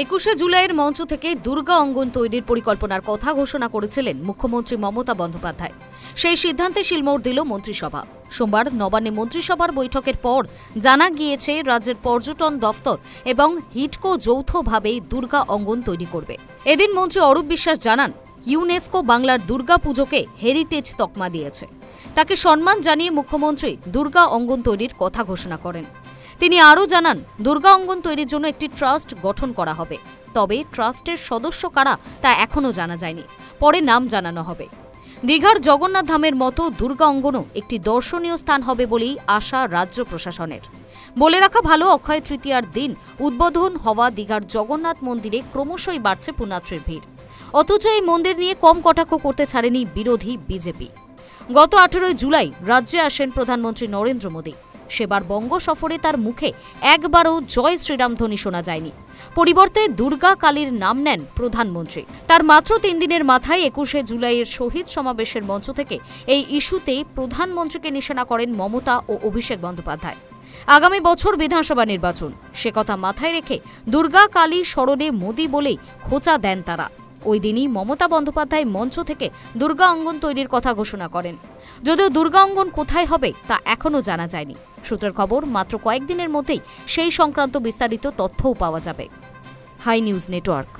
21শে জুলাইয়ের মঞ্চ থেকে দুর্গা অঙ্গন তৈরির পরিকল্পনার কথা ঘোষণা করেছিলেন মুখ্যমন্ত্রী মমতা বন্দ্যোপাধ্যায়। সেই সিদ্ধান্তে শিলমোহর দিল মন্ত্রিসভা। সোমবার নবান্নে মন্ত্রিসভার বৈঠকের পর জানা গিয়েছে রাজ্যের পর্যটন দফতর এবং হিডকো যৌথভাবে দুর্গা অঙ্গন তৈরি করবে। এদিন মন্ত্রী অরূপ বিশ্বাস জানান, ইউনেস্কো বাংলার দুর্গা পুজোকে হেরিটেজ তকমা দিয়েছে। তাকে সম্মান জানিয়ে মুখ্যমন্ত্রী দুর্গা অঙ্গন তৈরির কথা ঘোষণা করেন। তিনি আরও জানান, দুর্গা অঙ্গন তৈরির জন্য একটি ট্রাস্ট গঠন করা হবে। তবে ট্রাস্টের সদস্য কারা তা এখনও জানা যায়নি, পরে নাম জানানো হবে। দীঘার জগন্নাথ ধামের মতো দুর্গা অঙ্গনও একটি দর্শনীয় স্থান হবে বলেই আশা রাজ্য প্রশাসনের। বলে রাখা ভালো, অক্ষয় তৃতীয়ার দিন উদ্বোধন হওয়া দীঘার জগন্নাথ মন্দিরে ক্রমশই বাড়ছে পুণ্যার্থীর ভিড়। অথচ এই মন্দির নিয়ে কম কটাক্ষ করতে ছাড়েনি বিরোধী বিজেপি। গত 18 জুলাই রাজ্যে আসেন প্রধানমন্ত্রী নরেন্দ্র মোদী। সেবার বঙ্গ সফরে তার মুখে একবারও জয় শ্রীরাম ধ্বনি শোনা যায়নি। পরিবর্তে দুর্গা কালীর নাম নেন প্রধানমন্ত্রী। তার মাত্র 3 দিনের মাথায় 21শে জুলাইয়ের শহীদ সমাবেশের মঞ্চ থেকে এই ইস্যুতে প্রধানমন্ত্রীকে নিশানা করেন মমতা ও অভিষেক বন্দ্যোপাধ্যায়। আগামী বছর বিধানসভা নির্বাচন, সে কথা মাথায় রেখে দুর্গা কালী স্মরণে মোদী বলেই খোঁচা দেন তারা। ওই দিনই মমতা বন্দ্যোপাধ্যায় মঞ্চ থেকে দুর্গা অঙ্গন তৈরির কথা ঘোষণা করেন। যদিও দুর্গা অঙ্গন কোথায় হবে তা এখনও জানা যায়নি। সূত্রের খবর, মাত্র কয়েকদিনের মধ্যেই সেই সংক্রান্ত বিস্তারিত তথ্যও পাওয়া যাবে। Hi news network.